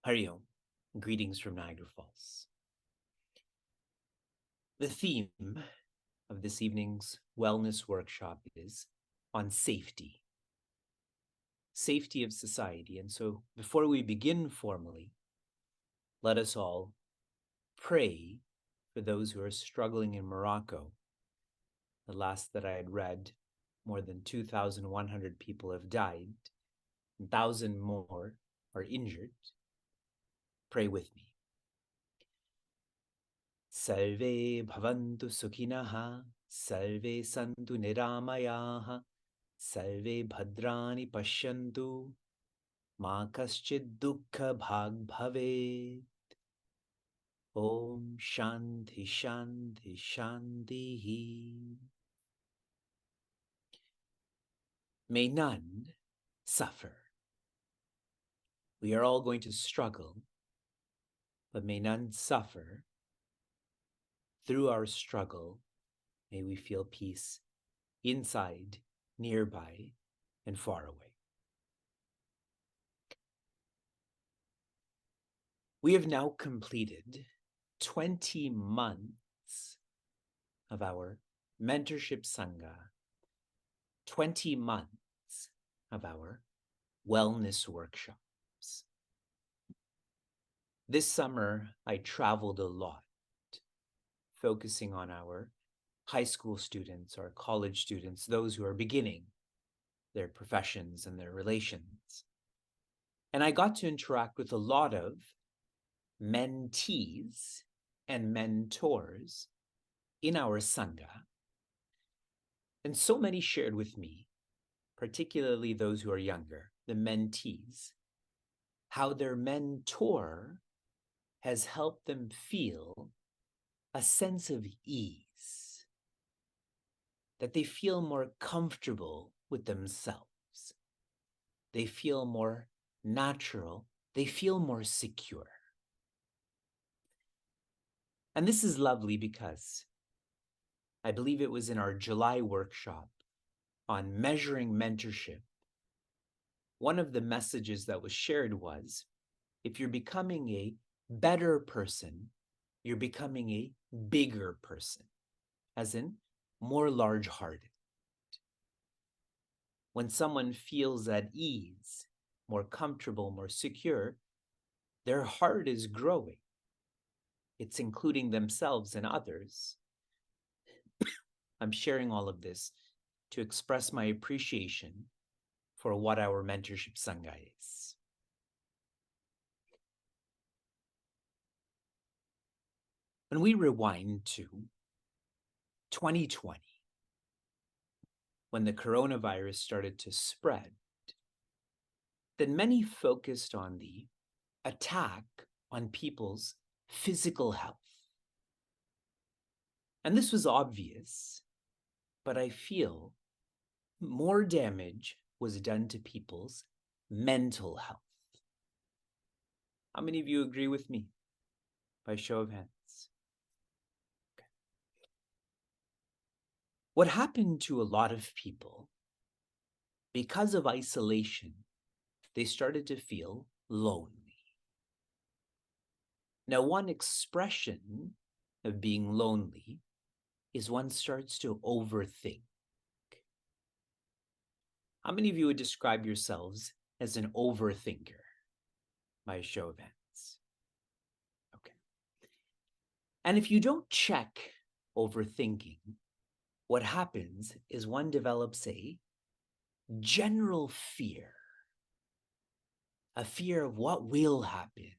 Hari Om. Greetings from Niagara Falls. The theme of this evening's wellness workshop is on safety of society. And so before we begin formally, let us all pray for those who are struggling in Morocco. The last that I had read, more than 2,100 people have died, 1,000 more are injured. Pray with me. Sarve bhavantu sukhinah, sarve santu niramayaha, sarve bhadrani pashyantu, ma kaschid dukkha bhag bhavet. Om Shanti Shanti Shanti. May none suffer. We are all going to struggle, but may none suffer. Through our struggle, may we feel peace inside, nearby, and far away. We have now completed 20 months of our mentorship Sangha, 20 months of our wellness workshops. This summer, I traveled a lot, focusing on our high school students, our college students, those who are beginning their professions and their relations. And I got to interact with a lot of mentees and mentors in our Sangha. And so many shared with me, particularly those who are younger, the mentees, how their mentor has helped them feel a sense of ease, that they feel more comfortable with themselves. They feel more natural. They feel more secure. And this is lovely because I believe it was in our July workshop on measuring mentorship. One of the messages that was shared was, if you're becoming a better person, you're becoming a bigger person, as in more large-hearted. When someone feels at ease, more comfortable, more secure, their heart is growing. It's including themselves and others. I'm sharing all of this to express my appreciation for what our mentorship Sangha is. When we rewind to 2020, when the coronavirus started to spread, then many focused on the attack on people's physical health. And this was obvious, but I feel more damage was done to people's mental health. How many of you agree with me? By show of hands. Okay. What happened to a lot of people, because of isolation, they started to feel lonely. Now, one expression of being lonely is one starts to overthink. How many of you would describe yourselves as an overthinker? By a show of hands. Okay. And if you don't check overthinking, what happens is one develops a general fear, a fear of what will happen,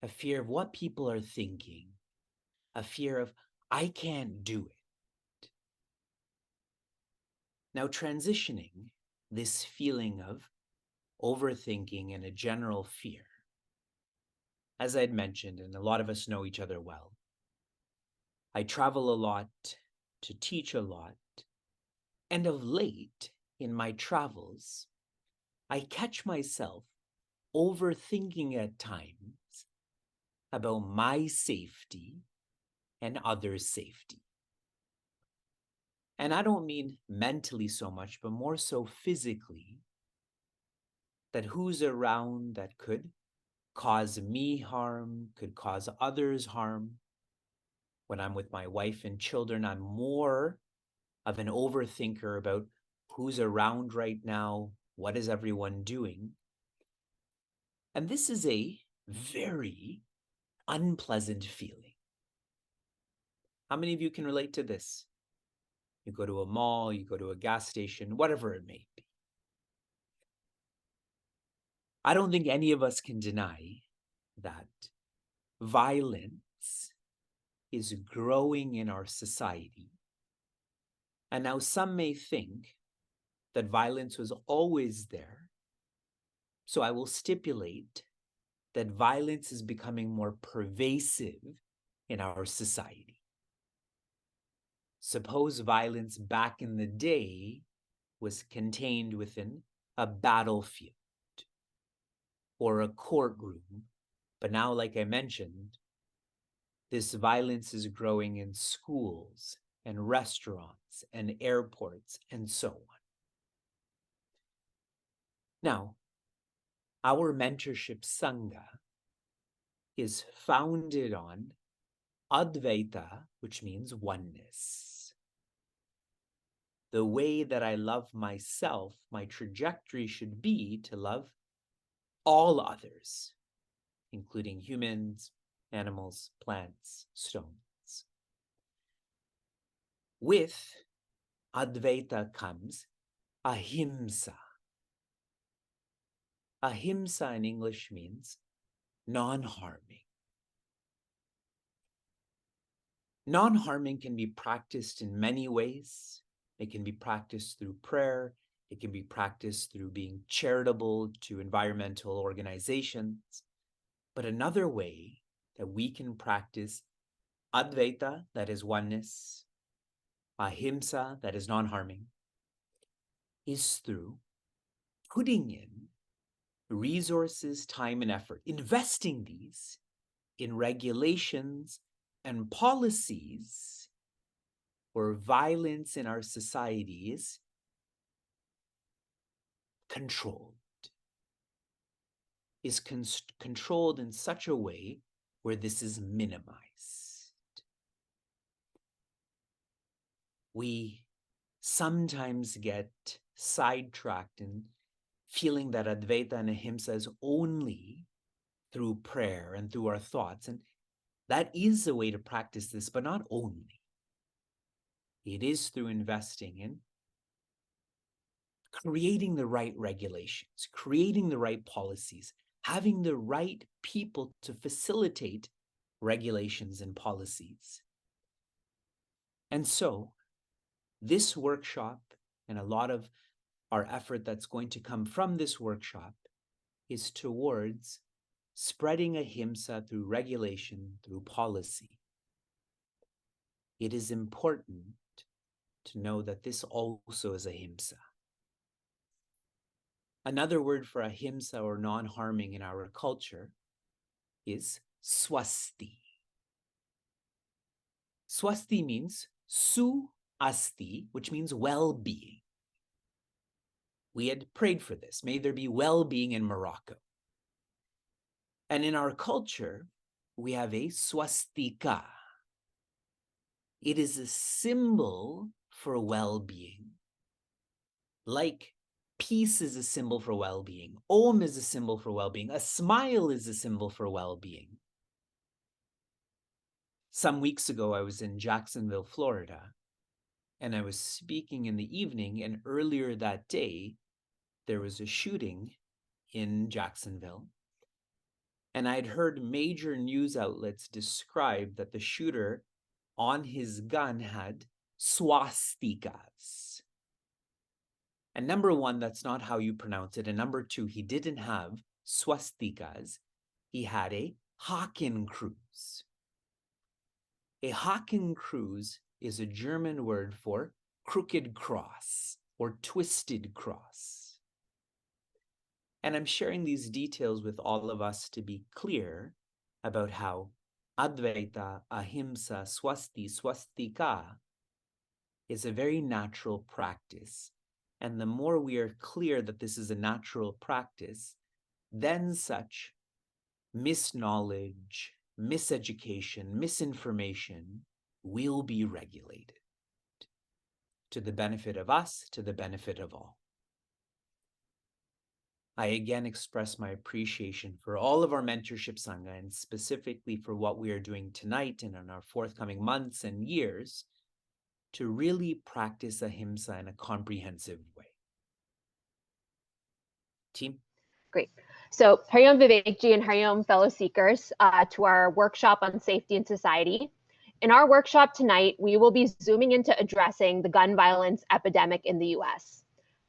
a fear of what people are thinking, a fear of, I can't do it. Now, transitioning this feeling of overthinking and a general fear, as I had mentioned, and a lot of us know each other well, I travel a lot to teach a lot, and of late in my travels, I catch myself overthinking at times about my safety and others' safety. And I don't mean mentally so much, but more so physically, that who's around that could cause me harm, could cause others harm. When I'm with my wife and children, I'm more of an overthinker about who's around right now, what is everyone doing. And this is a very unpleasant feeling. How many of you can relate to this? You go to a mall, you go to a gas station, whatever it may be. I don't think any of us can deny that violence is growing in our society. And now some may think that violence was always there. So I will stipulate that violence is becoming more pervasive in our society. Suppose violence back in the day was contained within a battlefield or a courtroom, but now, like I mentioned, this violence is growing in schools and restaurants and airports and so on. Now, our mentorship Sangha is founded on Advaita, which means oneness. The way that I love myself, my trajectory should be to love all others, including humans, animals, plants, stones. With Advaita comes ahimsa. Ahimsa in English means non-harming. Non-harming can be practiced in many ways. It can be practiced through prayer. It can be practiced through being charitable to environmental organizations. But another way that we can practice Advaita, that is oneness, ahimsa, that is non-harming, is through putting in resources, time, and effort, investing these in regulations and policies where violence in our society is controlled, is controlled in such a way where this is minimized. We sometimes get sidetracked in feeling that Advaita and Ahimsa is only through prayer and through our thoughts. And that is a way to practice this, but not only. It is through investing in creating the right regulations, creating the right policies, having the right people to facilitate regulations and policies. And so this workshop and a lot of our effort that's going to come from this workshop is towards spreading ahimsa through regulation, through policy. It is important to know that this also is ahimsa. Another word for ahimsa or non-harming in our culture is swasti. Swasti means su asti, which means well-being. We had prayed for this. May there be well-being in Morocco. And in our culture, we have a swastika. It is a symbol for well-being. Like peace is a symbol for well-being. Om is a symbol for well-being. A smile is a symbol for well-being. Some weeks ago, I was in Jacksonville, Florida, and I was speaking in the evening, and earlier that day, there was a shooting in Jacksonville. And I'd heard major news outlets describe that the shooter on his gun had swastikas. And number one, that's not how you pronounce it. And number two, he didn't have swastikas. He had a Hakenkreuz. A Hakenkreuz is a German word for crooked cross or twisted cross. And I'm sharing these details with all of us to be clear about how Advaita, Ahimsa, Swasti, Swastika is a very natural practice. And the more we are clear that this is a natural practice, then such misknowledge, miseducation, misinformation will be regulated to the benefit of us, to the benefit of all. I again express my appreciation for all of our mentorship Sangha, and specifically for what we are doing tonight and in our forthcoming months and years to really practice ahimsa in a comprehensive way. Team? Great. So Hariom Vivekji and Hariom fellow seekers to our workshop on safety and society. In our workshop tonight, we will be zooming into addressing the gun violence epidemic in the US.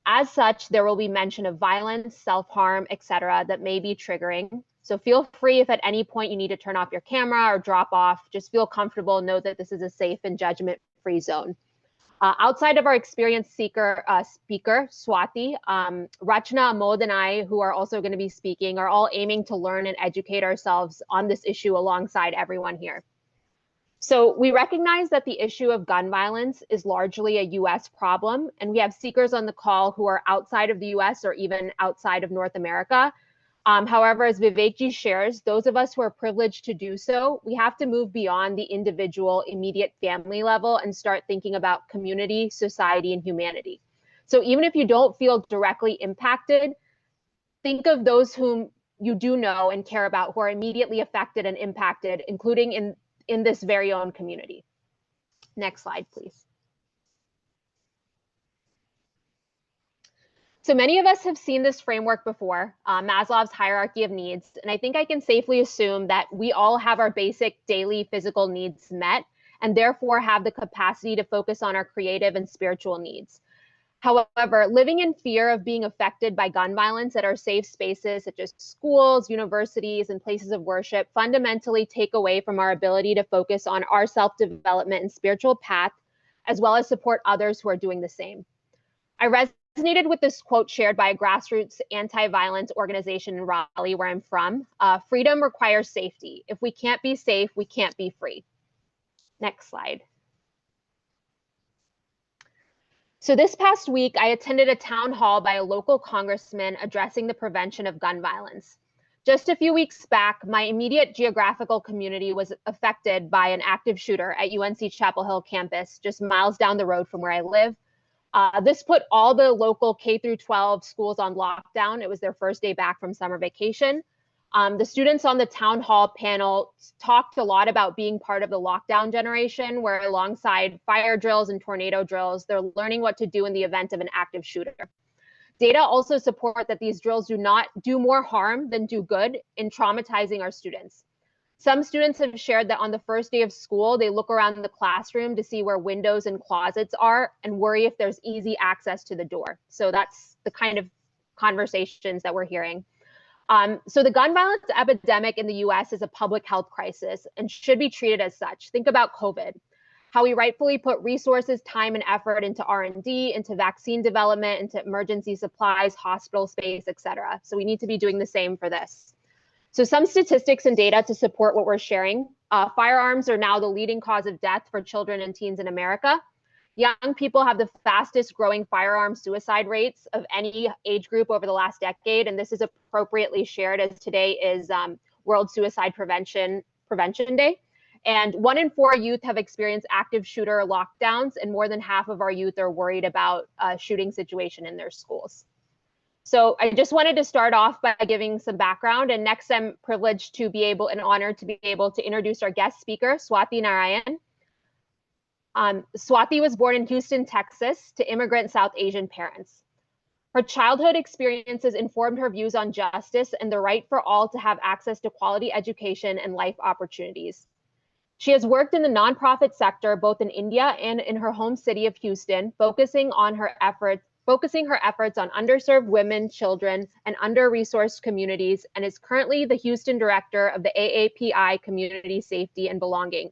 As such, there will be mention of violence, self-harm, etc. that may be triggering. So feel free if at any point you need to turn off your camera or drop off, just feel comfortable, know that this is a safe and judgment-free zone. Outside of our experienced speaker, Swati, Rachana, Amod, and I, who are also going to be speaking, are all aiming to learn and educate ourselves on this issue alongside everyone here. So we recognize that the issue of gun violence is largely a US problem, and we have speakers on the call who are outside of the US or even outside of North America. However, as Vivekji shares, those of us who are privileged to do so, we have to move beyond the individual immediate family level and start thinking about community, society, and humanity. So even if you don't feel directly impacted, think of those whom you do know and care about who are immediately affected and impacted, including in this very own community. Next slide, please. So many of us have seen this framework before, Maslow's hierarchy of needs, and I think I can safely assume that we all have our basic daily physical needs met and therefore have the capacity to focus on our creative and spiritual needs. However, living in fear of being affected by gun violence at our safe spaces, such as schools, universities, and places of worship, fundamentally take away from our ability to focus on our self-development and spiritual path, as well as support others who are doing the same. I resonated with this quote shared by a grassroots anti-violence organization in Raleigh, where I'm from. Freedom requires safety. If we can't be safe, we can't be free. Next slide. So this past week, I attended a town hall by a local congressman addressing the prevention of gun violence. Just a few weeks back, my immediate geographical community was affected by an active shooter at UNC Chapel Hill campus, just miles down the road from where I live. This put all the local K-12 schools on lockdown. It was their first day back from summer vacation. The students on the town hall panel talked a lot about being part of the lockdown generation, where alongside fire drills and tornado drills, they're learning what to do in the event of an active shooter. Data also support that these drills do not do more harm than do good in traumatizing our students. Some students have shared that on the first day of school, they look around the classroom to see where windows and closets are and worry if there's easy access to the door. So that's the kind of conversations that we're hearing. So the gun violence epidemic in the US is a public health crisis and should be treated as such. Think about COVID, how we rightfully put resources, time, and effort into R&D, into vaccine development, into emergency supplies, hospital space, et cetera. So we need to be doing the same for this. So some statistics and data to support what we're sharing. Firearms are now the leading cause of death for children and teens in America. Young people have the fastest growing firearm suicide rates of any age group over the last decade, and this is appropriately shared as today is World Suicide Prevention Day. And 1 in 4 youth have experienced active shooter lockdowns, and more than half of our youth are worried about a shooting situation in their schools. So I just wanted to start off by giving some background, and next I'm privileged to be able and honored to be able to introduce our guest speaker, Swati Narayan. Swati was born in Houston, Texas, to immigrant South Asian parents. Her childhood experiences informed her views on justice and the right for all to have access to quality education and life opportunities. She has worked in the nonprofit sector, both in India and in her home city of Houston, focusing her efforts on underserved women, children, and under-resourced communities, and is currently the Houston director of the AAPI Community Safety and Belonging,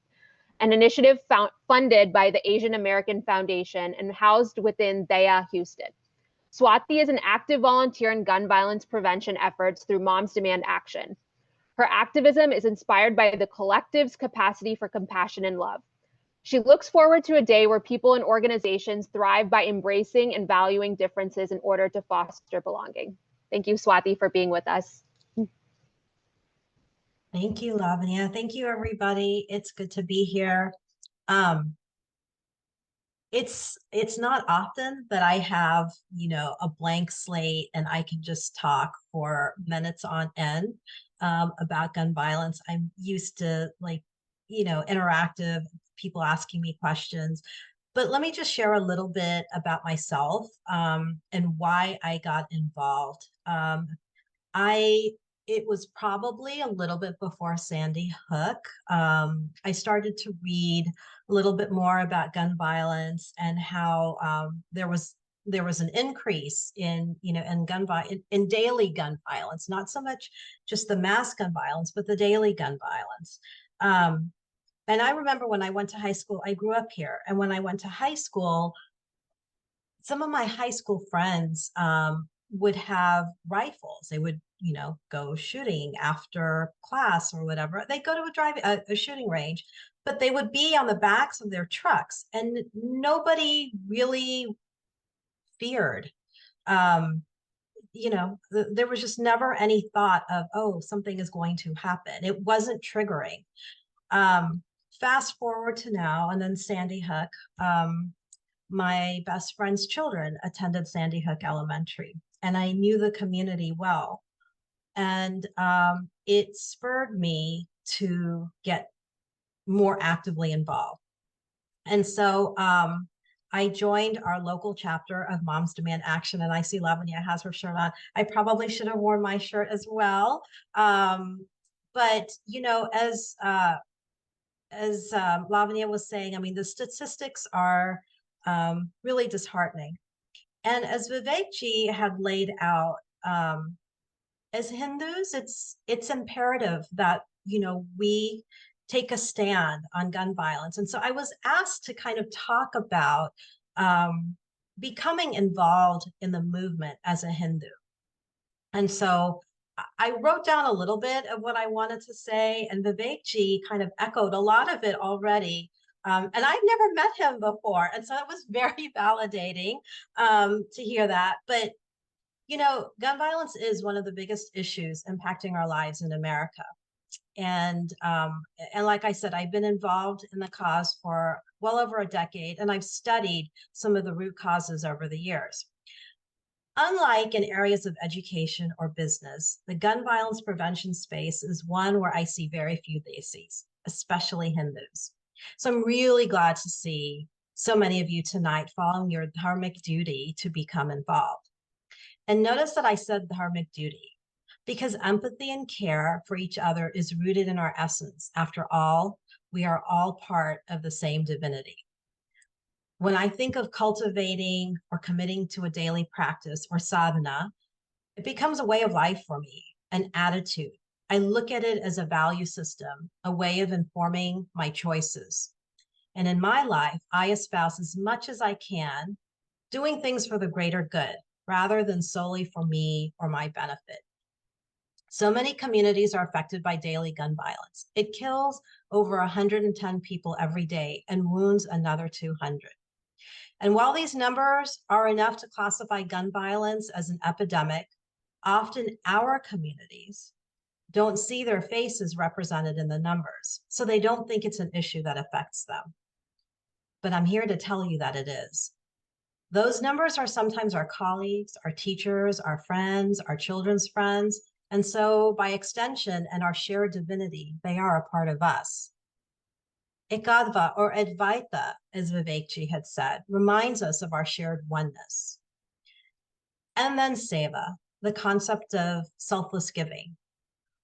an initiative funded by the Asian American Foundation and housed within Daya Houston. Swati is an active volunteer in gun violence prevention efforts through Moms Demand Action. Her activism is inspired by the collective's capacity for compassion and love. She looks forward to a day where people and organizations thrive by embracing and valuing differences in order to foster belonging. Thank you, Swati, for being with us. Thank you, Lavanya. Thank you, everybody. It's good to be here. Um, it's not often that I have, a blank slate and I can just talk for minutes on end about gun violence. I'm used to interactive people asking me questions. But let me just share a little bit about myself and why I got involved. I It was probably a little bit before Sandy Hook. I started to read a little bit more about gun violence and how there was an increase in in daily gun violence, not so much just the mass gun violence, but the daily gun violence. Um, and I remember when I went to high school, I grew up here, and when I went to high school, some of my high school friends would have rifles. They would, go shooting after class or whatever. They go to a shooting range, but they would be on the backs of their trucks, and nobody really feared. Um, there was just never any thought of, oh, something is going to happen. It wasn't triggering. Um, Fast forward to now, and then Sandy Hook. My best friend's children attended Sandy Hook Elementary, and I knew the community well. And it spurred me to get more actively involved. And so I joined our local chapter of Moms Demand Action, and I see Lavanya has her shirt on. I probably should have worn my shirt as well. But as Lavanya was saying, I mean, the statistics are really disheartening. And as Vivekji had laid out, as Hindus, it's imperative that we take a stand on gun violence. And so I was asked to kind of talk about becoming involved in the movement as a Hindu. And so I wrote down a little bit of what I wanted to say, and Vivekji kind of echoed a lot of it already. And I've never met him before. And so it was very validating to hear that. But, gun violence is one of the biggest issues impacting our lives in America. And like I said, I've been involved in the cause for well over a decade, and I've studied some of the root causes over the years. Unlike in areas of education or business, the gun violence prevention space is one where I see very few Desis, especially Hindus. So I'm really glad to see so many of you tonight following your dharmic duty to become involved. And notice that I said dharmic duty, because empathy and care for each other is rooted in our essence. After all, we are all part of the same divinity. When I think of cultivating or committing to a daily practice or sadhana, it becomes a way of life for me, an attitude. I look at it as a value system, a way of informing my choices. And in my life, I espouse as much as I can, doing things for the greater good, rather than solely for me or my benefit. So many communities are affected by daily gun violence. It kills over 110 people every day and wounds another 200. And while these numbers are enough to classify gun violence as an epidemic, often our communities don't see their faces represented in the numbers. So they don't think it's an issue that affects them. But I'm here to tell you that it is. Those numbers are sometimes our colleagues, our teachers, our friends, our children's friends. And so by extension and our shared divinity, they are a part of us. Ekadva, or Advaita, as Vivekji had said, reminds us of our shared oneness. And then Seva, the concept of selfless giving.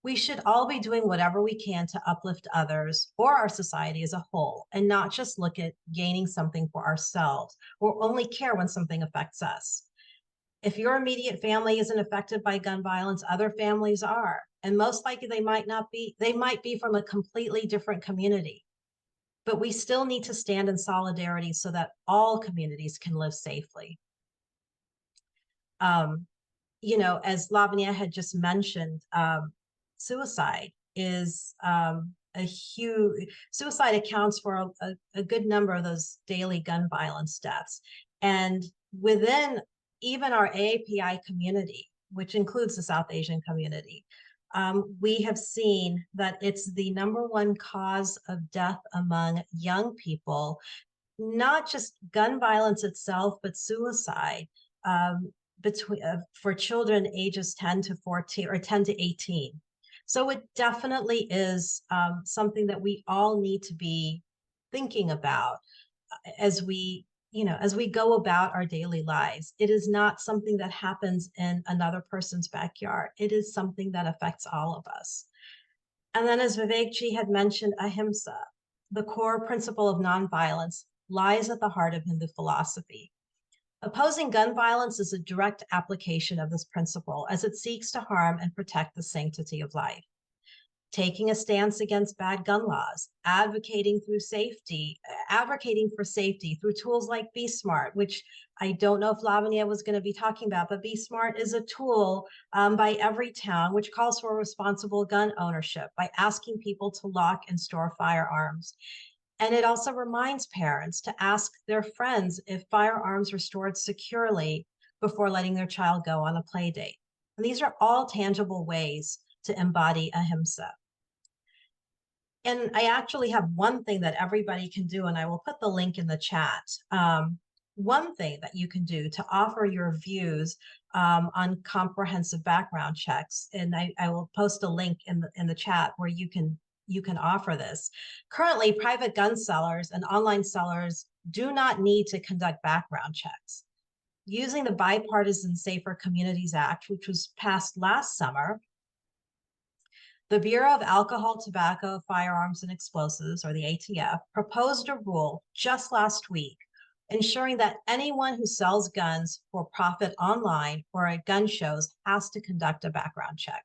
We should all be doing whatever we can to uplift others or our society as a whole, and not just look at gaining something for ourselves or only care when something affects us. If your immediate family isn't affected by gun violence, other families are. And most likely they might be from a completely different community. But we still need to stand in solidarity so that all communities can live safely. As Lavanya had just mentioned, suicide is suicide accounts for a good number of those daily gun violence deaths. And within even our AAPI community, which includes the South Asian community, we have seen that it's the number 1 cause of death among young people, not just gun violence itself, but suicide for children ages 10 to 14 or 10 to 18. So it definitely is something that we all need to be thinking about as we go about our daily lives. It is not something that happens in another person's backyard. It is something that affects all of us. And then, as Vivekji had mentioned, ahimsa, the core principle of nonviolence, lies at the heart of Hindu philosophy. Opposing gun violence is a direct application of this principle, as it seeks to harm and protect the sanctity of life. Taking a stance against bad gun laws, advocating for safety through tools like Be Smart, which I don't know if Lavanya was going to be talking about, but Be Smart is a tool by Everytown, which calls for responsible gun ownership by asking people to lock and store firearms. And it also reminds parents to ask their friends if firearms are stored securely before letting their child go on a play date. And these are all tangible ways to embody ahimsa. And I actually have one thing that everybody can do, and I will put the link in the chat. One thing that you can do to offer your views on comprehensive background checks, and I will post a link in the chat where you can offer this. Currently, private gun sellers and online sellers do not need to conduct background checks. Using the Bipartisan Safer Communities Act, which was passed last summer, the Bureau of Alcohol, Tobacco, Firearms, and Explosives, or the ATF, proposed a rule just last week ensuring that anyone who sells guns for profit online or at gun shows has to conduct a background check.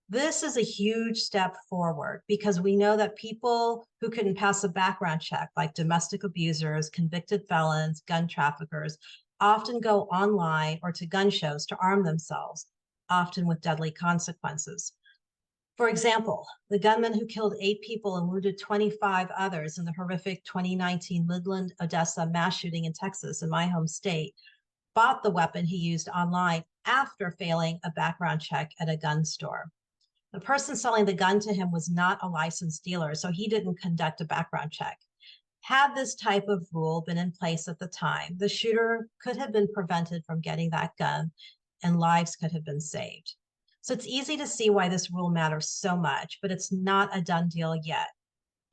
This is a huge step forward because we know that people who couldn't pass a background check, like domestic abusers, convicted felons, gun traffickers, often go online or to gun shows to arm themselves, often with deadly consequences. For example, the gunman who killed 8 people and wounded 25 others in the horrific 2019 Midland, Odessa mass shooting in Texas, in my home state, bought the weapon he used online after failing a background check at a gun store. The person selling the gun to him was not a licensed dealer, so he didn't conduct a background check. Had this type of rule been in place at the time, the shooter could have been prevented from getting that gun and lives could have been saved. So it's easy to see why this rule matters so much, but it's not a done deal yet.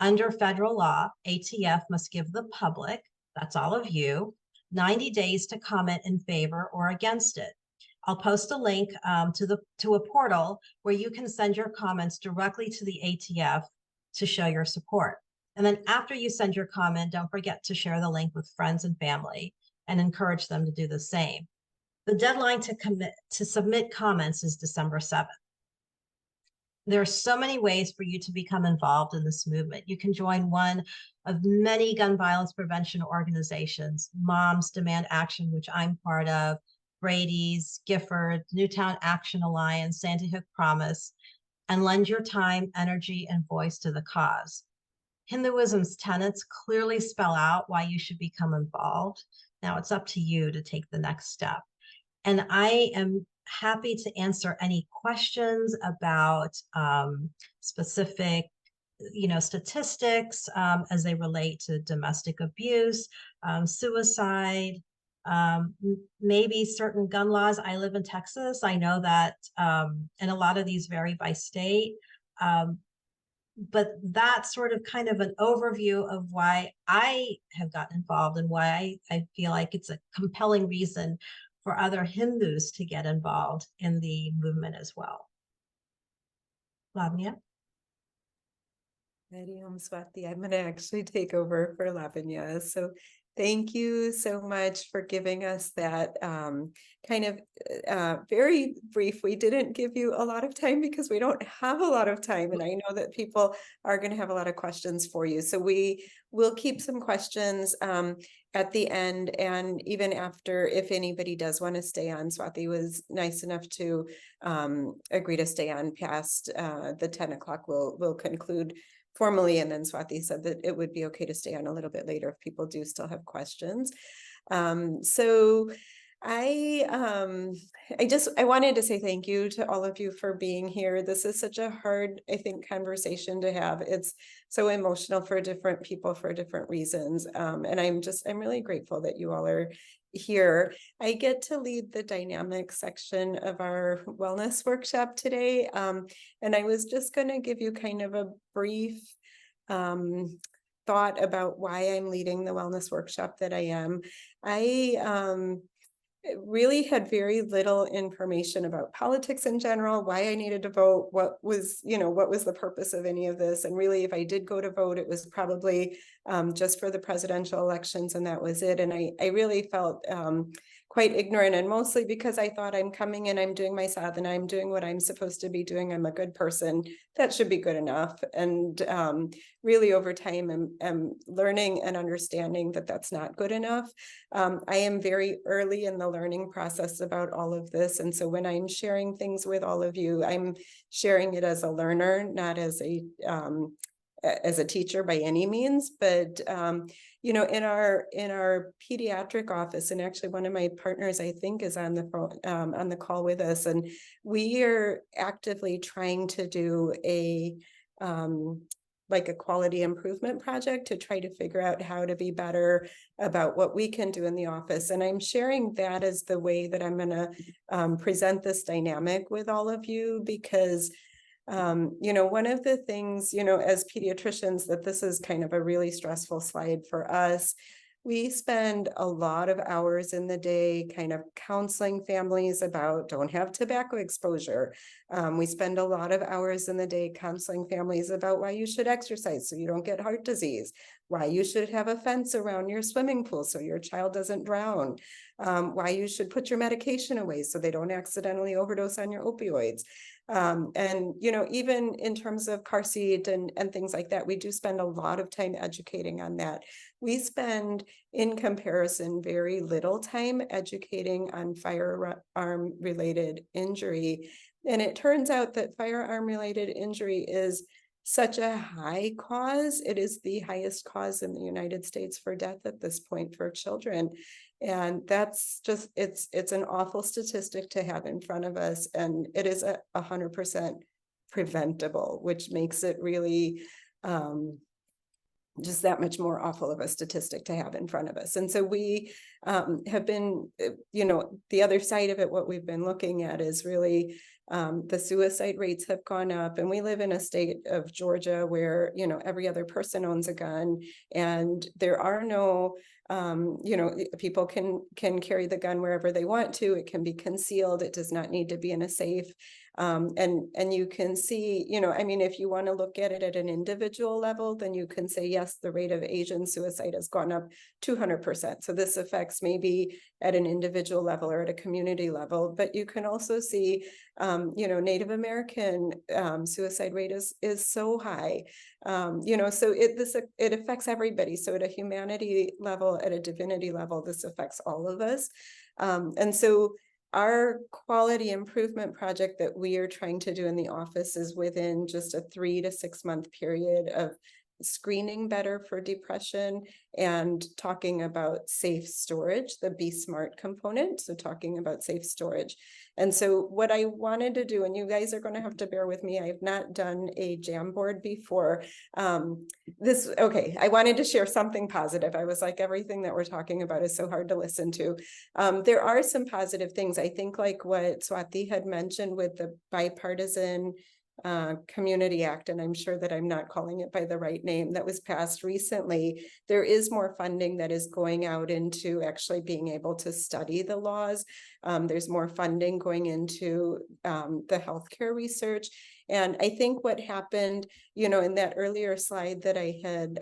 Under federal law, ATF must give the public, that's all of you, 90 days to comment in favor or against it. I'll post a link to a portal where you can send your comments directly to the ATF to show your support. And then after you send your comment, don't forget to share the link with friends and family and encourage them to do the same. The deadline to submit comments is December 7th. There are so many ways for you to become involved in this movement. You can join one of many gun violence prevention organizations, Moms Demand Action, which I'm part of, Brady's, Gifford, Newtown Action Alliance, Sandy Hook Promise, and lend your time, energy, and voice to the cause. Hinduism's tenets clearly spell out why you should become involved. Now it's up to you to take the next step. And I am happy to answer any questions about specific, statistics as they relate to domestic abuse, suicide, maybe certain gun laws. I live in Texas. I know that, and a lot of these vary by state. But that's sort of kind of an overview of why I have gotten involved and why I feel like it's a compelling reason for other Hindus to get involved in the movement as well. Lavanya? Swati, I'm going to actually take over for Lavanya. So thank you so much for giving us that kind of very brief. We didn't give you a lot of time because we don't have a lot of time. And I know that people are going to have a lot of questions for you. So we will keep some questions at the end and even after, if anybody does want to stay on. Swati was nice enough to agree to stay on past the 10 o'clock. We'll conclude formally, and then Swati said that it would be okay to stay on a little bit later if people do still have questions. So I wanted to say thank you to all of you for being here. This is such a hard, I think, conversation to have. It's so emotional for different people for different reasons. And I'm really grateful that you all are here. I get to lead the dynamic section of our wellness workshop today. And I was just going to give you kind of a brief thought about why I'm leading the wellness workshop that I am. I really had very little information about politics in general, why I needed to vote, what was the purpose of any of this. And really, if I did go to vote, it was probably just for the presidential elections, and that was it. And I really felt quite ignorant, and mostly because I thought I'm coming in, I'm doing my sadhana, I'm doing what I'm supposed to be doing, I'm a good person, that should be good enough. And really over time, I'm learning and understanding that that's not good enough. I am very early in the learning process about all of this. And so when I'm sharing things with all of you, I'm sharing it as a learner, not as a teacher by any means. But in our pediatric office, and actually one of my partners, I think, is on the phone, on the call with us, and we are actively trying to do like a quality improvement project to try to figure out how to be better about what we can do in the office. And I'm sharing that as the way that I'm going to present this dynamic with all of you, because one of the things, as pediatricians, that this is kind of a really stressful slide for us. We spend a lot of hours in the day kind of counseling families about don't have tobacco exposure. We spend a lot of hours in the day counseling families about why you should exercise so you don't get heart disease, why you should have a fence around your swimming pool so your child doesn't drown, why you should put your medication away so they don't accidentally overdose on your opioids. And, even in terms of car seat and things like that, we do spend a lot of time educating on that. We spend, in comparison, very little time educating on firearm related injury. And it turns out that firearm related injury is such a high cause. It is the highest cause in the United States for death at this point for children. And that's just, it's an awful statistic to have in front of us. And it is 100% preventable, which makes it really just that much more awful of a statistic to have in front of us. And so we have been, the other side of it, what we've been looking at is really the suicide rates have gone up, and we live in a state of Georgia where, every other person owns a gun, and there are no, people can carry the gun wherever they want to. It can be concealed. It does not need to be in a safe. And you can see, if you want to look at it at an individual level, then you can say, yes, the rate of Asian suicide has gone up 200%. So this affects maybe at an individual level or at a community level, but you can also see, Native American suicide rate is so high, so it affects everybody. So at a humanity level, at a divinity level, this affects all of us. And so our quality improvement project that we are trying to do in the office is within just a 3 to 6 month period of screening better for depression and talking about safe storage, the Be Smart component. So talking about safe storage. And so what I wanted to do, and you guys are going to have to bear with me, I have not done a Jamboard before. I wanted to share something positive. I was like, everything that we're talking about is so hard to listen to. There are some positive things. I think like what Swati had mentioned with the bipartisan Community Act, and I'm sure that I'm not calling it by the right name, that was passed recently. There is more funding that is going out into actually being able to study the laws. There's more funding going into the healthcare research. And I think what happened, in that earlier slide that I had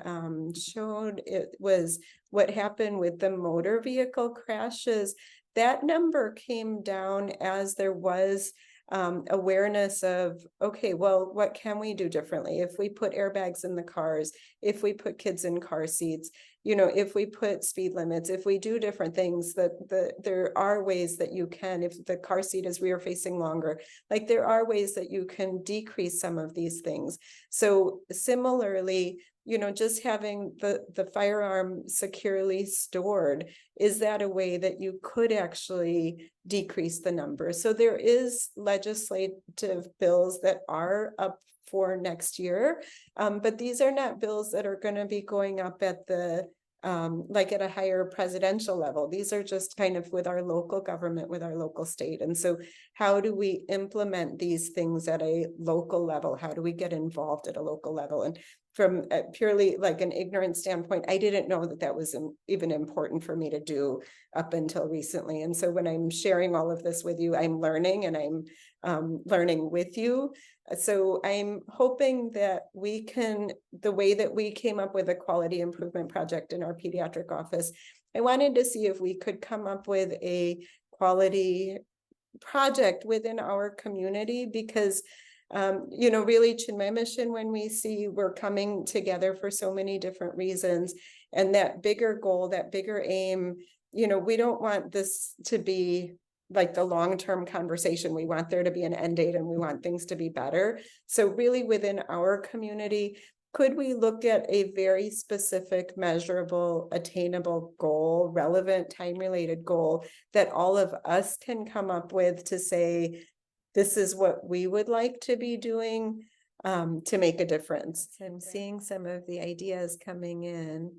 showed, it was what happened with the motor vehicle crashes. That number came down as there was awareness of, okay, well, what can we do differently? If we put airbags in the cars, if we put kids in car seats, if we put speed limits, if we do different things, there are ways that you can, if the car seat is rear facing longer, like there are ways that you can decrease some of these things. So similarly, just having the firearm securely stored, is that a way that you could actually decrease the number? So there is legislative bills that are up for next year, but these are not bills that are going to be going up at the like at a higher presidential level. These are just kind of with our local government, with our local state. And so how do we implement these things at a local level? How do we get involved at a local level? And from purely like an ignorant standpoint, I didn't know that that was even important for me to do up until recently. And so when I'm sharing all of this with you, I'm learning, and I'm learning with you. So I'm hoping that we can, the way that we came up with a quality improvement project in our pediatric office, I wanted to see if we could come up with a quality project within our community, because really my mission, when we see we're coming together for so many different reasons, and that bigger goal, that bigger aim, we don't want this to be like the long-term conversation. We want there to be an end date, and we want things to be better. So really within our community, could we look at a very specific, measurable, attainable goal, relevant, time-related goal that all of us can come up with to say, this is what we would like to be doing to make a difference? I'm seeing some of the ideas coming in.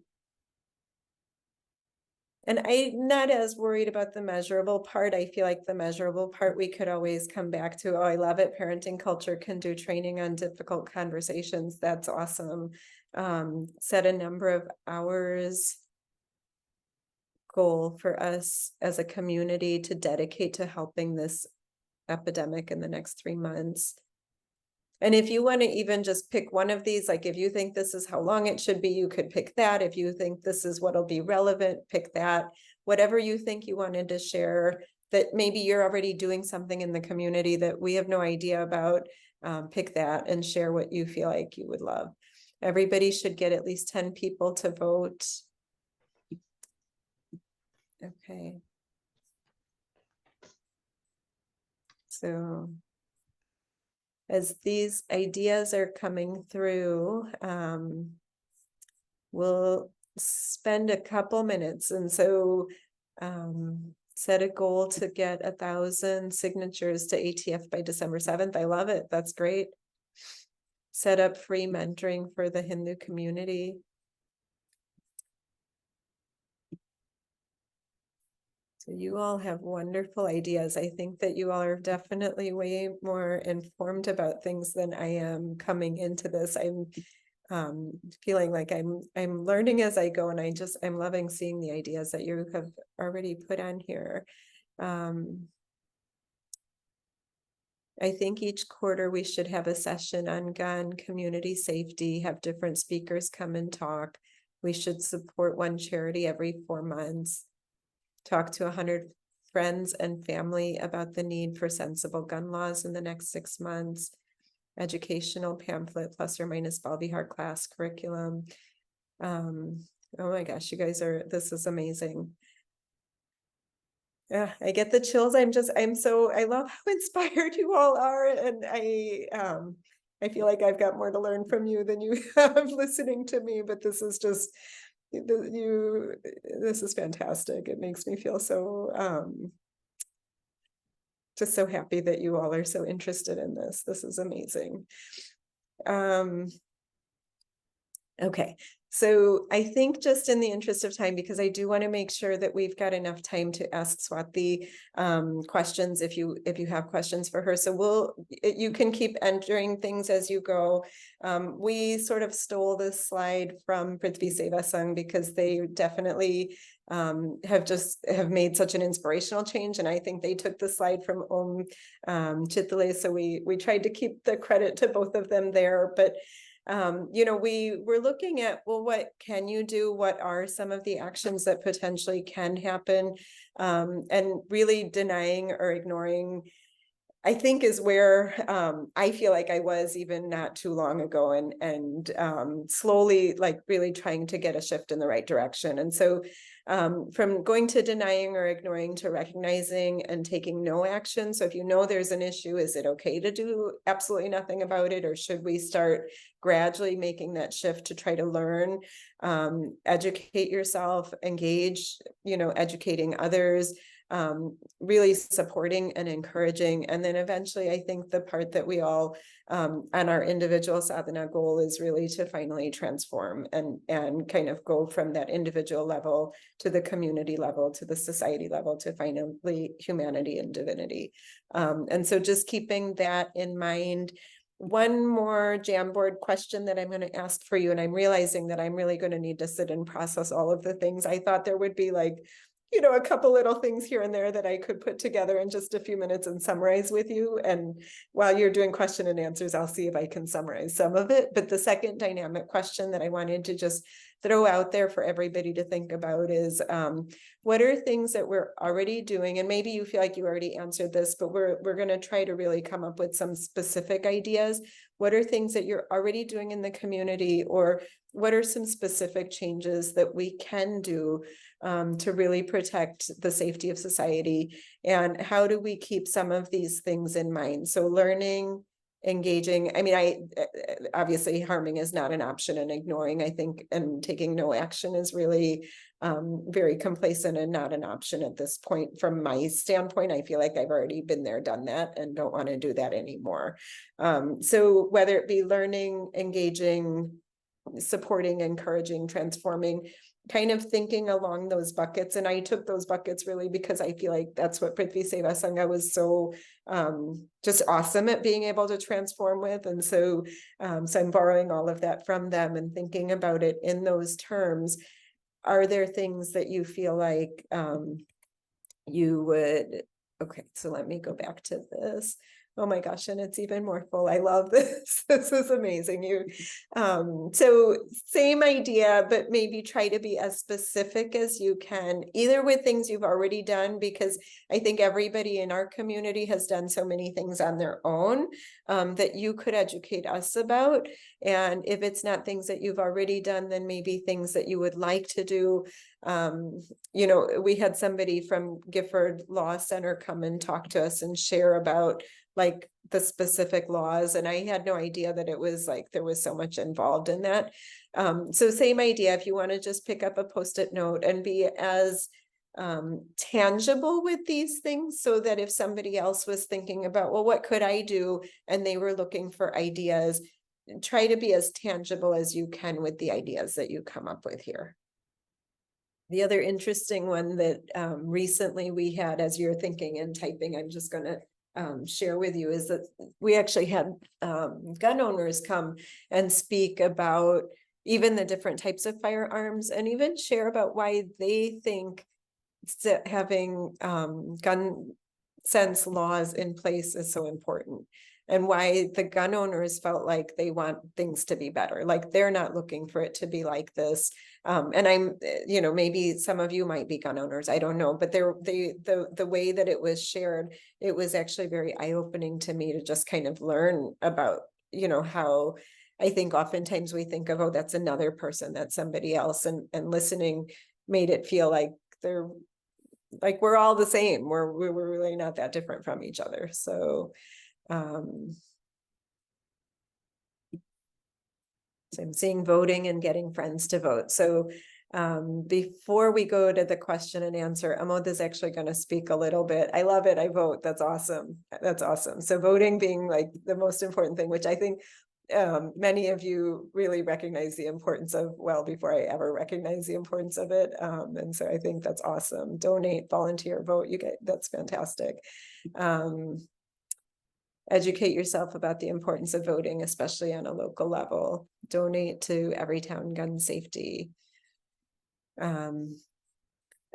And I'm not as worried about the measurable part. I feel like the measurable part, we could always come back to. Oh, I love it. Parenting Culture can do training on difficult conversations. That's awesome. Set a number of hours goal for us as a community to dedicate to helping this epidemic in the next 3 months. And if you want to even just pick one of these, like if you think this is how long it should be, you could pick that. If you think this is what'll be relevant, pick that. Whatever you think you wanted to share, that maybe you're already doing something in the community that we have no idea about, pick that and share what you feel like you would love. Everybody should get at least 10 people to vote. Okay. So as these ideas are coming through, we'll spend a couple minutes. And so set a goal to get 1,000 signatures to ATF by December 7th. I love it. That's great. Set up free mentoring for the Hindu community. So you all have wonderful ideas. I think that you all are definitely way more informed about things than I am coming into this. I'm feeling like I'm learning as I go, and I'm loving seeing the ideas that you have already put on here. I think each quarter we should have a session on gun community safety, have different speakers come and talk. We should support one charity every 4 months. Talk to 100 friends and family about the need for sensible gun laws in the next 6 months. Educational pamphlet, plus or minus Ball Bihar class curriculum. Oh my gosh, you guys this is amazing. Yeah, I get the chills. I love how inspired you all are. And I feel like I've got more to learn from you than you have listening to me, but this is just, this is fantastic. It makes me feel so just so happy that you all are so interested in this. This is amazing. Okay, so I think just in the interest of time, because I do want to make sure that we've got enough time to ask Swati questions if you have questions for her. So you can keep entering things as you go. We sort of stole this slide from Prithvi Seva Sangh because they definitely have made such an inspirational change, and I think they took the slide from Om Chitale. So we tried to keep the credit to both of them there, but we were looking at, well, what can you do? What are some of the actions that potentially can happen? And really denying or ignoring I think is where I feel like I was even not too long ago, and slowly like really trying to get a shift in the right direction. And so from going to denying or ignoring to recognizing and taking no action. So if you know there's an issue, is it okay to do absolutely nothing about it? Or should we start gradually making that shift to try to learn, educate yourself, engage, educating others, really supporting and encouraging. And then eventually, I think the part that we all on our individual sadhana goal is really to finally transform and kind of go from that individual level to the community level, to the society level, to finally humanity and divinity. And so just keeping that in mind. One more Jamboard question that I'm going to ask for you, and I'm realizing that I'm really going to need to sit and process all of the things. I thought there would be like, a couple little things here and there that I could put together in just a few minutes and summarize with you. And while you're doing question and answers, I'll see if I can summarize some of it. But the second dynamic question that I wanted to just throw out there for everybody to think about is, what are things that we're already doing? And maybe you feel like you already answered this, but we're going to try to really come up with some specific ideas. What are things that you're already doing in the community, or what are some specific changes that we can do to really protect the safety of society? And how do we keep some of these things in mind? So learning, engaging, I mean, obviously harming is not an option, and ignoring, I think, and taking no action is really very complacent and not an option at this point. From my standpoint, I feel like I've already been there, done that, and don't want to do that anymore. So whether it be learning, engaging, supporting, encouraging, transforming, kind of thinking along those buckets. And I took those buckets really because I feel like that's what Prithvi Seva Sangha was so just awesome at being able to transform with. And so, so I'm borrowing all of that from them and thinking about it in those terms. Are there things that you feel like you would, okay, so let me go back to this. Oh my gosh, and it's even more full. I love this. This is amazing. So same idea, but maybe try to be as specific as you can, either with things you've already done, because I think everybody in our community has done so many things on their own that you could educate us about. And if it's not things that you've already done, then maybe things that you would like to do. We had somebody from Gifford Law Center come and talk to us and share about like the specific laws. And I had no idea that it was like, there was so much involved in that. So same idea, if you want to just pick up a Post-it note and be as tangible with these things, so that if somebody else was thinking about, well, what could I do? And they were looking for ideas, try to be as tangible as you can with the ideas that you come up with here. The other interesting one that recently we had, as you're thinking and typing, I'm just going to share with you, is that we actually had gun owners come and speak about even the different types of firearms, and even share about why they think having gun sense laws in place is so important, and why the gun owners felt like they want things to be better. Like they're not looking for it to be like this. And I'm, maybe some of you might be gun owners, I don't know, but the way that it was shared, it was actually very eye-opening to me to just kind of learn about, how I think oftentimes we think of, oh, that's another person, that's somebody else. And listening made it feel like we're all the same. We're really not that different from each other. So, so I'm seeing voting and getting friends to vote. So before we go to the question and answer, Amod is actually going to speak a little bit. I love it. I vote. That's awesome. That's awesome. So voting being like the most important thing, which I think many of you really recognize the importance of, well, before I ever recognize the importance of it. And so I think that's awesome. Donate, volunteer, vote. That's fantastic. Educate yourself about the importance of voting, especially on a local level. Donate to Everytown Gun Safety.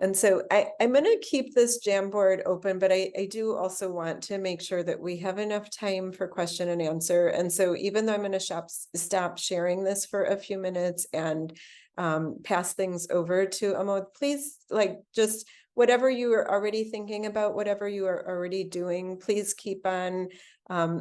And so I'm going to keep this Jamboard open, but I do also want to make sure that we have enough time for question and answer. And so even though I'm going to stop sharing this for a few minutes and pass things over to Amod, please, like, just whatever you are already thinking about, whatever you are already doing, please keep on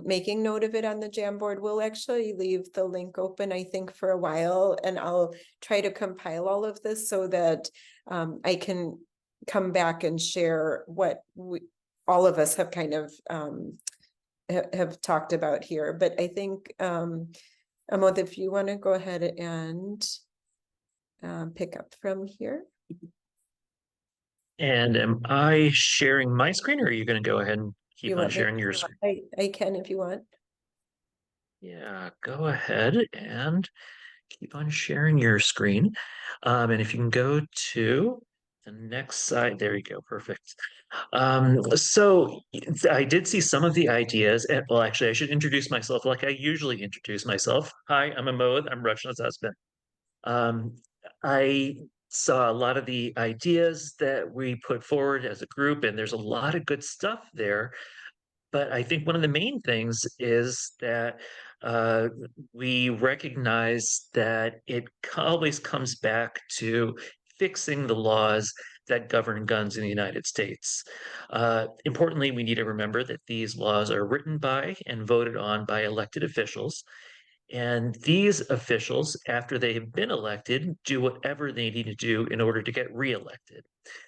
making note of it on the Jamboard. We'll actually leave the link open, I think, for a while, and I'll try to compile all of this so that I can come back and share what all of us have kind of have talked about here. But I think, Amod, if you want to go ahead and pick up from here. And am I sharing my screen, or are you going to go ahead and keep on sharing your screen? I can if you want. Yeah, go ahead and keep on sharing your screen. And if you can go to the next slide, there you go, perfect. So I did see some of the ideas, and well, actually, I should introduce myself like I usually introduce myself. Hi, I'm Amod, I'm Rachana's husband. I saw a lot of the ideas that we put forward as a group, and there's a lot of good stuff there. But I think one of the main things is that we recognize that it always comes back to fixing the laws that govern guns in the United States. Importantly, we need to remember that these laws are written by and voted on by elected officials. And these officials, after they have been elected, do whatever they need to do in order to get reelected.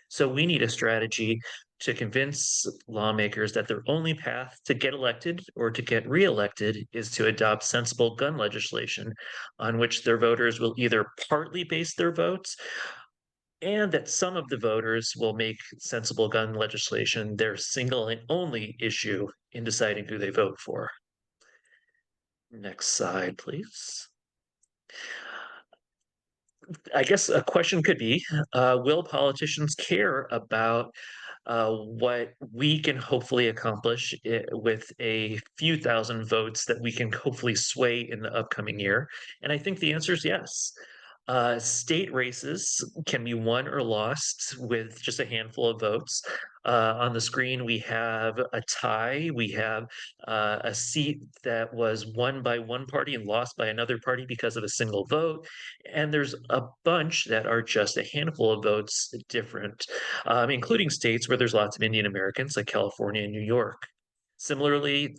So we need a strategy to convince lawmakers that their only path to get elected or to get reelected is to adopt sensible gun legislation on which their voters will either partly base their votes, and that some of the voters will make sensible gun legislation their single and only issue in deciding who they vote for. Next slide, please. I guess a question could be, will politicians care about what we can hopefully accomplish with a few thousand votes that we can hopefully sway in the upcoming year? And I think the answer is yes. State races can be won or lost with just a handful of votes. On the screen, we have a tie. We have a seat that was won by one party and lost by another party because of a single vote. And there's a bunch that are just a handful of votes different, including states where there's lots of Indian Americans like California and New York. Similarly,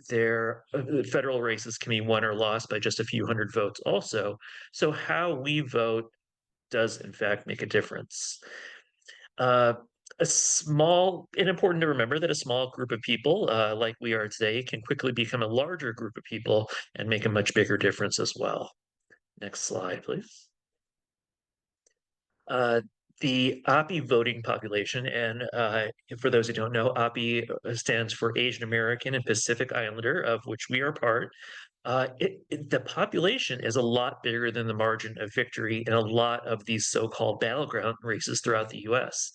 federal races can be won or lost by just a few hundred votes also. So how we vote does in fact make a difference. Important to remember that a small group of people like we are today can quickly become a larger group of people and make a much bigger difference as well. Next slide, please. The API voting population, and for those who don't know, API stands for Asian American and Pacific Islander, of which we are part. The population is a lot bigger than the margin of victory in a lot of these so-called battleground races throughout the US.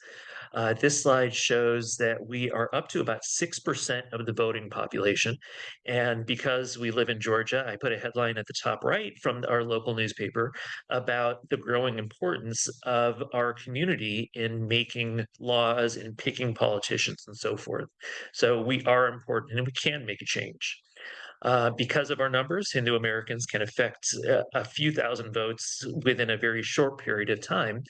This slide shows that we are up to about 6% of the voting population. And because we live in Georgia, I put a headline at the top right from our local newspaper about the growing importance of our community in making laws and picking politicians and so forth. So we are important and we can make a change. Because of our numbers, Hindu Americans can affect a few thousand votes within a very short period of time.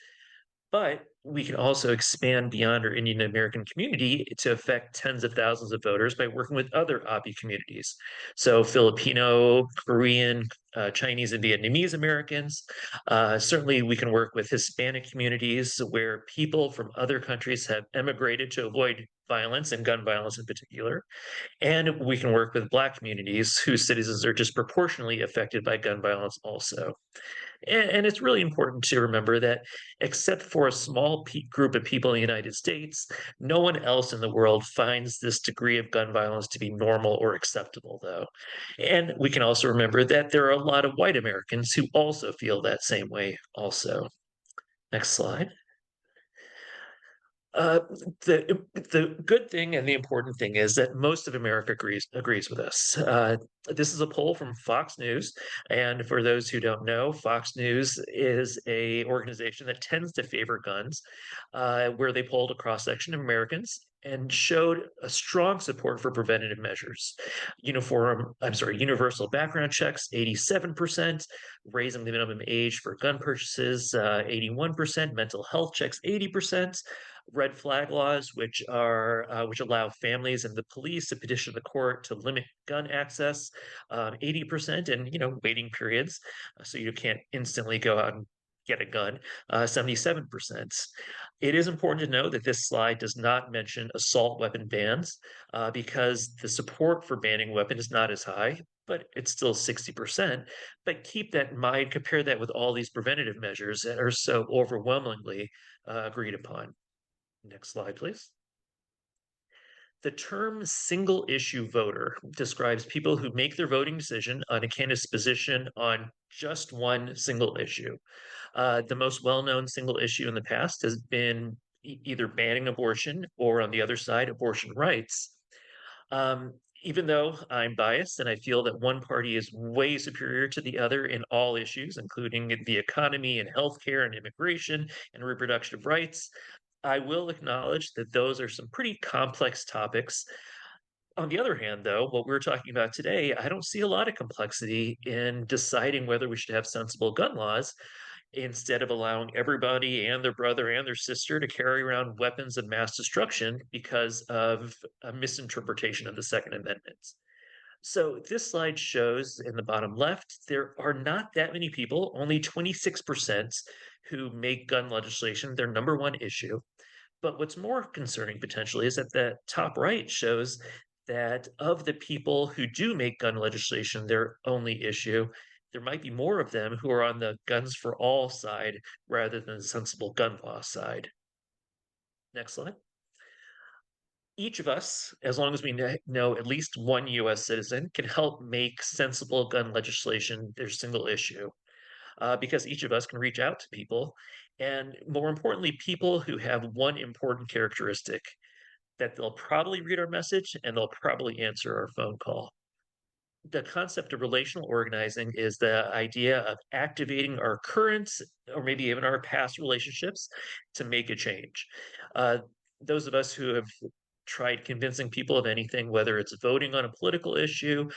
But we can also expand beyond our Indian American community to affect tens of thousands of voters by working with other API communities. So Filipino, Korean, Chinese, and Vietnamese Americans. Certainly we can work with Hispanic communities where people from other countries have emigrated to avoid violence and gun violence in particular. And we can work with Black communities whose citizens are disproportionately affected by gun violence also. And it's really important to remember that except for a small group of people in the United States, no one else in the world finds this degree of gun violence to be normal or acceptable, though. And we can also remember that there are a lot of white Americans who also feel that same way also. Next slide. The good thing and the important thing is that most of America agrees with us. This is a poll from Fox News, and for those who don't know, Fox News is a organization that tends to favor guns, where they polled a cross-section of Americans and showed a strong support for preventative measures. Universal background checks, 87%, raising the minimum age for gun purchases, 81%, mental health checks, 80%, red flag laws, which allow families and the police to petition the court to limit gun access, 80%, and waiting periods, so you can't instantly go out and get a gun, 77%. It is important to know that this slide does not mention assault weapon bans, because the support for banning weapons is not as high, but it's still 60%. But keep that in mind, compare that with all these preventative measures that are so overwhelmingly agreed upon. Next slide, please. The term single issue voter describes people who make their voting decision on a candidate's position on just one single issue. The most well-known single issue in the past has been either banning abortion or, on the other side, abortion rights. Even though I'm biased and I feel that one party is way superior to the other in all issues, including the economy and healthcare and immigration and reproductive rights, I will acknowledge that those are some pretty complex topics. On the other hand, though, what we're talking about today, I don't see a lot of complexity in deciding whether we should have sensible gun laws instead of allowing everybody and their brother and their sister to carry around weapons of mass destruction because of a misinterpretation of the Second Amendment. So this slide shows in the bottom left, there are not that many people, only 26%, who make gun legislation their number one issue. But what's more concerning potentially is that the top right shows that of the people who do make gun legislation their only issue, there might be more of them who are on the guns for all side rather than the sensible gun law side. Next slide. Each of us, as long as we know at least one US citizen, can help make sensible gun legislation their single issue. Because each of us can reach out to people, and more importantly, people who have one important characteristic, that they'll probably read our message and they'll probably answer our phone call. The concept of relational organizing is the idea of activating our current or maybe even our past relationships to make a change. Those of us who have tried convincing people of anything, whether it's voting on a political issue,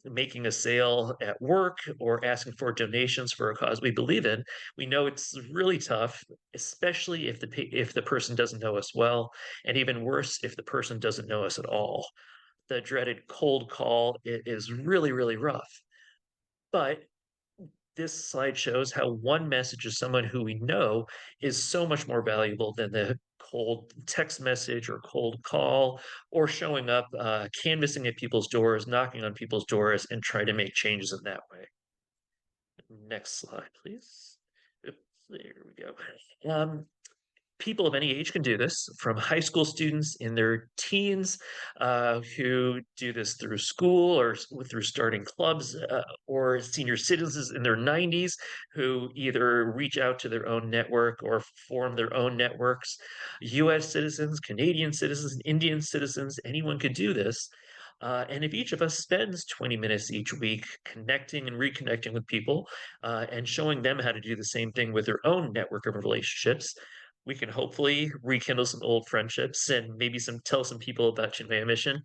making a sale at work, or asking for donations for a cause we believe in, we know it's really tough, especially if the person doesn't know us well, and even worse if the person doesn't know us at all. The dreaded cold call is really, really rough. But this slide shows how one message to someone who we know is so much more valuable than the cold text message or cold call, or showing up, canvassing at people's doors, knocking on people's doors, and trying to make changes in that way. Next slide, please. Oops, there we go. People of any age can do this, from high school students in their teens who do this through school or through starting clubs, or senior citizens in their 90s who either reach out to their own network or form their own networks. US citizens, Canadian citizens, Indian citizens, anyone could do this. And if each of us spends 20 minutes each week connecting and reconnecting with people and showing them how to do the same thing with their own network of relationships, we can hopefully rekindle some old friendships and maybe tell some people about Chinmaya Mission.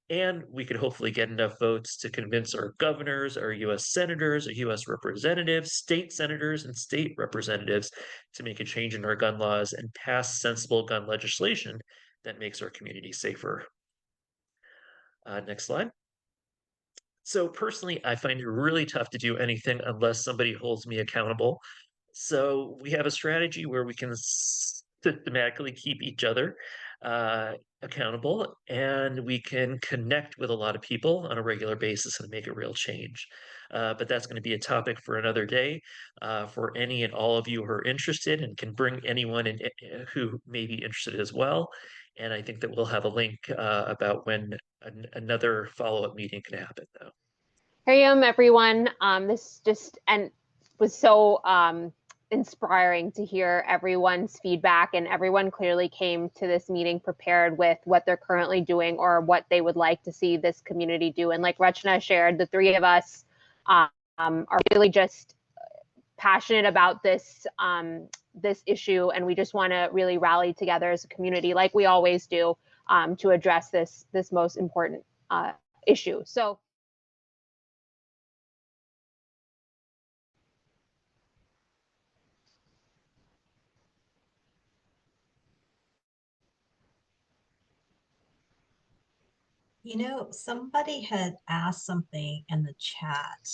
And we could hopefully get enough votes to convince our governors, our US senators, our US representatives, state senators, and state representatives to make a change in our gun laws and pass sensible gun legislation that makes our community safer. Next slide. So personally, I find it really tough to do anything unless somebody holds me accountable. So we have a strategy where we can systematically keep each other accountable, and we can connect with a lot of people on a regular basis and make a real change. But that's going to be a topic for another day for any and all of you who are interested, and can bring anyone in who may be interested as well. And I think that we'll have a link about when another follow-up meeting can happen, though. Everyone. This just was so inspiring to hear everyone's feedback, and everyone clearly came to this meeting prepared with what they're currently doing or what they would like to see this community do. And like Rachana shared, the three of us are really just passionate about this this issue, and we just want to really rally together as a community, like we always do, to address this most important issue. So. You know, somebody had asked something in the chat,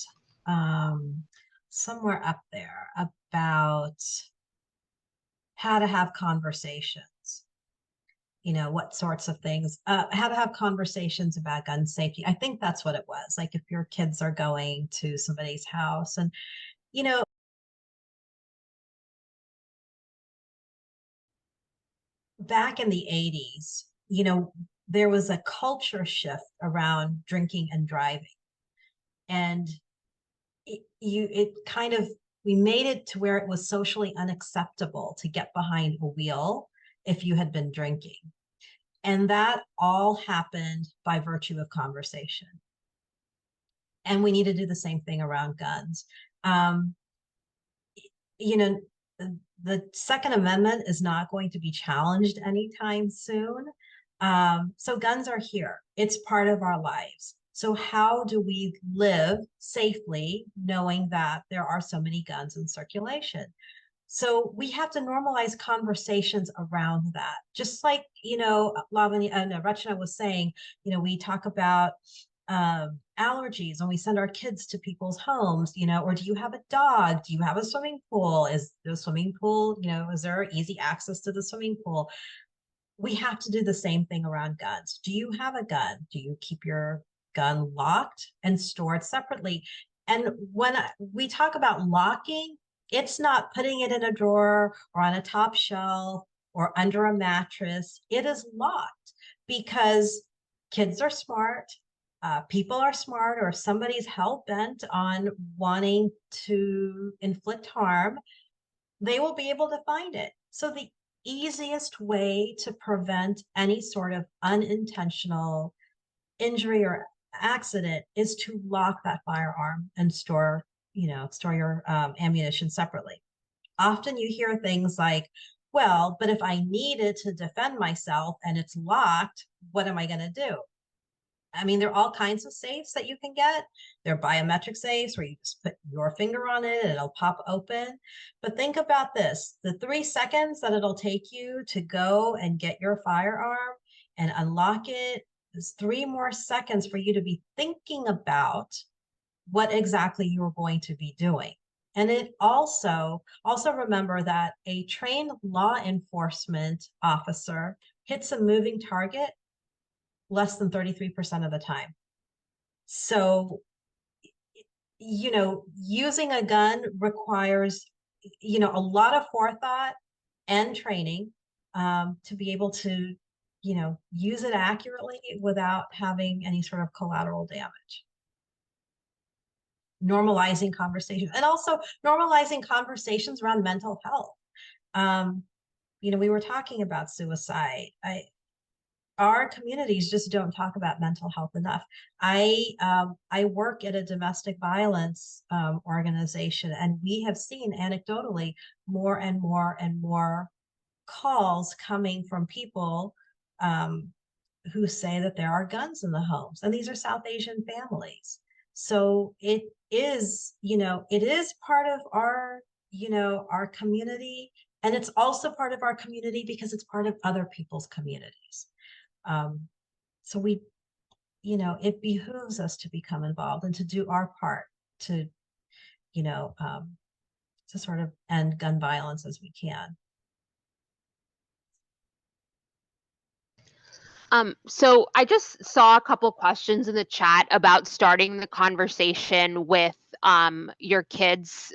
somewhere up there, about how to have conversations. You know, what sorts of things, how to have conversations about gun safety. I think that's what it was. Like if your kids are going to somebody's house and, you know, back in the 80s, you know, there was a culture shift around drinking and driving. And it kind of, we made it to where it was socially unacceptable to get behind a wheel if you had been drinking. And that all happened by virtue of conversation. And we need to do the same thing around guns. You know, the Second Amendment is not going to be challenged anytime soon. So guns are here. It's part of our lives. So how do we live safely knowing that there are so many guns in circulation? So we have to normalize conversations around that. Just like, you know, Rachana was saying, you know, we talk about allergies when we send our kids to people's homes, you know, or do you have a dog? Do you have a swimming pool? Is the swimming pool, you know, is there easy access to the swimming pool? We have to do the same thing around guns. Do you have a gun? Do you keep your gun locked and stored separately? And when we talk about locking, it's not putting it in a drawer or on a top shelf or under a mattress. It is locked because kids are smart, people are smart, or if somebody's hell-bent on wanting to inflict harm, they will be able to find it. So the easiest way to prevent any sort of unintentional injury or accident is to lock that firearm and store your ammunition separately. Often you hear things like, well, but if I needed to defend myself and it's locked, what am I going to do? I mean, there are all kinds of safes that you can get. They're biometric safes where you just put your finger on it and it'll pop open. But think about this, the 3 seconds that it'll take you to go and get your firearm and unlock it is 3 more seconds for you to be thinking about what exactly you are going to be doing. And it also remember that a trained law enforcement officer hits a moving target less than 33% of the time. So, you know, using a gun requires, you know, a lot of forethought and training to be able to, you know, use it accurately without having any sort of collateral damage. Normalizing conversation, and also normalizing conversations around mental health. You know, we were talking about suicide. Our communities just don't talk about mental health enough. I work at a domestic violence organization, and we have seen anecdotally more and more and more calls coming from people who say that there are guns in the homes, and these are South Asian families. So it is, you know, it is part of our, you know, our community, and it's also part of our community because it's part of other people's communities. So we, you know, it behooves us to become involved and to do our part to, you know, to sort of end gun violence as we can. So I just saw a couple questions in the chat about starting the conversation with your kids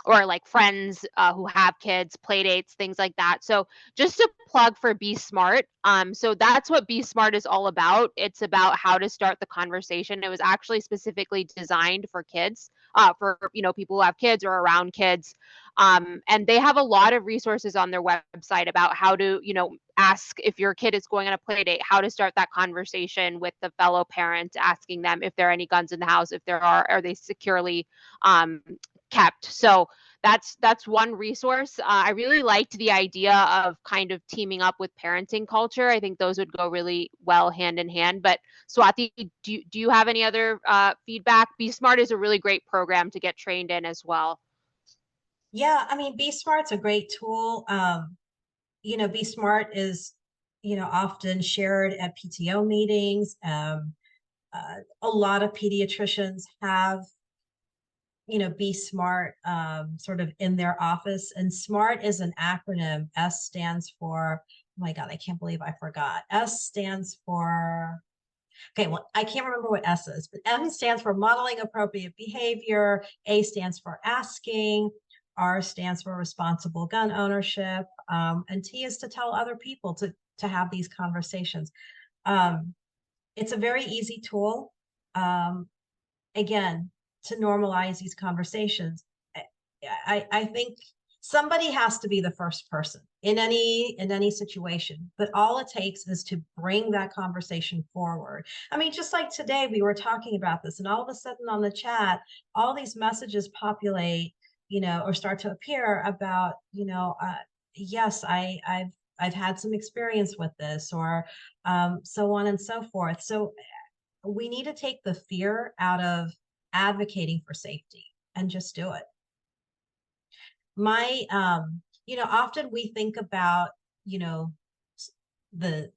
or like friends who have kids, play dates, things like that. So just a plug for Be Smart. So that's what Be Smart is all about. It's about how to start the conversation. It was actually specifically designed for kids. for people who have kids or around kids. And they have a lot of resources on their website about how to, ask if your kid is going on a play date, how to start that conversation with the fellow parent, asking them if there are any guns in the house, if there are they securely kept. So that's one resource. I really liked the idea of kind of teaming up with parenting culture. I think those would go really well hand in hand. But Swati, do you have any other feedback? Be Smart is a really great program to get trained in as well. Yeah, I mean, Be Smart's a great tool. Be Smart is, often shared at PTO meetings. A lot of pediatricians have, Be Smart sort of in their office. And SMART is an acronym. S stands for, oh my God, I can't believe I forgot. S stands for, okay, well, I can't remember what S is, but M stands for modeling appropriate behavior. A stands for asking. R stands for responsible gun ownership. And T is to tell other people to have these conversations. It's a very easy tool. Again, to normalize these conversations. I think somebody has to be the first person in any situation, but all it takes is to bring that conversation forward. I mean, just like today we were talking about this, and all of a sudden on the chat, all these messages populate, or start to appear about, yes, I've had some experience with this, or so on and so forth. So we need to take the fear out of advocating for safety and just do it. Often we think about, the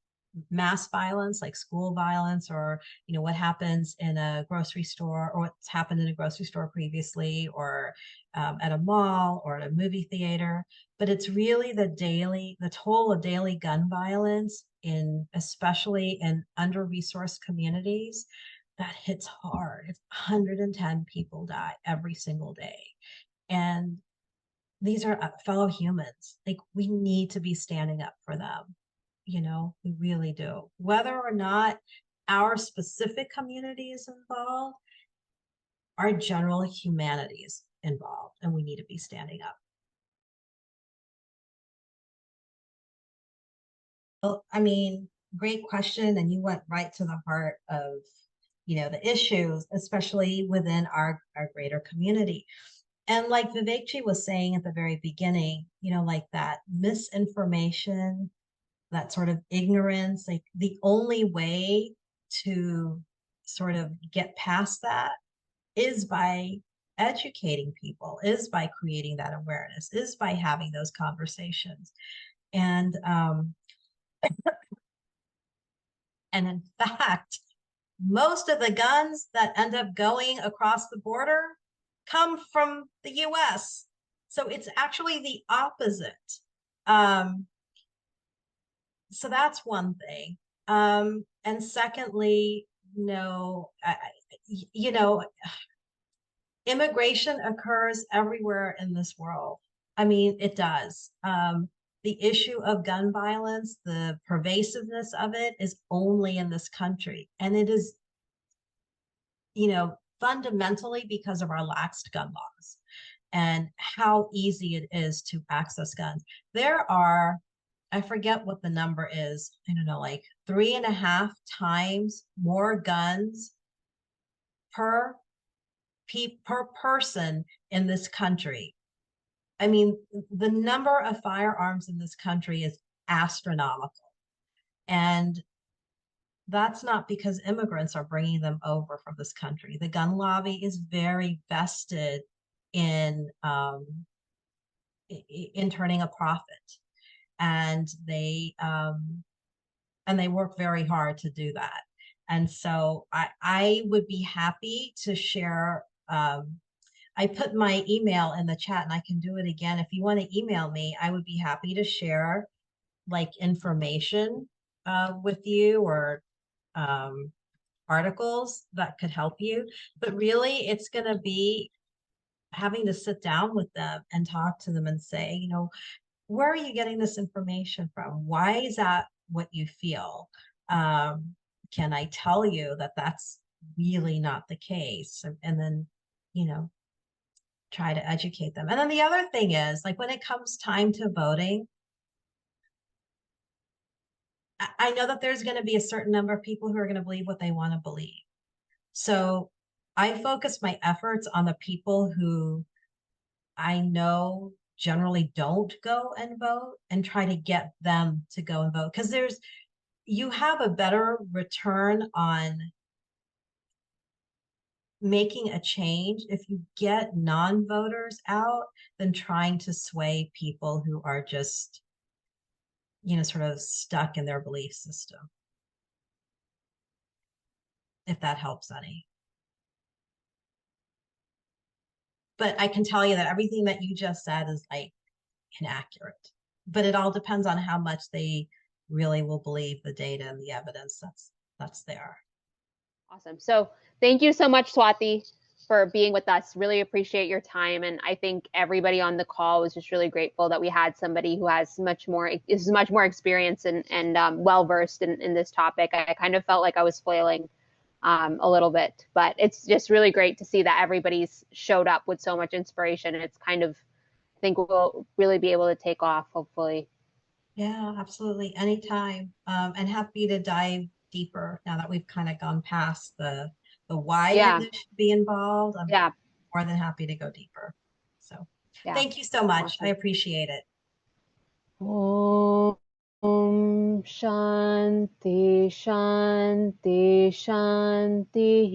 mass violence, like school violence, or, what happens in a grocery store, or what's happened in a grocery store previously, or at a mall or at a movie theater. But it's really the toll of daily gun violence especially in under-resourced communities, that hits hard. If 110 people die every single day. And these are fellow humans. Like, we need to be standing up for them. We really do. Whether or not our specific community is involved, our general humanity is involved, and we need to be standing up. Well, I mean, great question. And you went right to the heart of, the issues, especially within our greater community. And like Vivekji was saying at the very beginning, like that misinformation, that sort of ignorance, like the only way to sort of get past that is by educating people, is by creating that awareness, is by having those conversations. And in fact, most of the guns that end up going across the border come from the US. So it's actually the opposite. So that's one thing. And secondly, immigration occurs everywhere in this world. I mean, it does. The issue of gun violence, the pervasiveness of it, is only in this country. And it is, fundamentally because of our lax gun laws and how easy it is to access guns. There are, I forget what the number is, I don't know, like 3.5 times more guns per person in this country. I mean, the number of firearms in this country is astronomical. And that's not because immigrants are bringing them over from this country. The gun lobby is very vested in turning a profit, and they work very hard to do that. And so I would be happy to share. I put my email in the chat, and I can do it again. If you want to email me, I would be happy to share like information with you, or articles that could help you. But really, it's going to be having to sit down with them and talk to them and say, where are you getting this information from? Why is that what you feel? Can I tell you that that's really not the case? And then, try to educate them. And then the other thing is, like, when it comes time to voting, I know that there's going to be a certain number of people who are going to believe what they want to believe. So I focus my efforts on the people who I know generally don't go and vote, and try to get them to go and vote. Because you have a better return on making a change if you get non-voters out than trying to sway people who are just, sort of stuck in their belief system. If that helps any. But I can tell you that everything that you just said is like inaccurate. But it all depends on how much they really will believe the data and the evidence that's there. Awesome. So thank you so much, Swati, for being with us. Really appreciate your time. And I think everybody on the call was just really grateful that we had somebody who is much more experience and well-versed in this topic. I kind of felt like I was flailing a little bit, but it's just really great to see that everybody's showed up with so much inspiration. And it's kind of, I think we'll really be able to take off, hopefully. Yeah, absolutely. Anytime. And happy to dive deeper now that we've kind of gone past the why it should be involved. I'm more than happy to go deeper. So thank you so much. Awesome. I appreciate it. Om Shanti Shanti Shanti.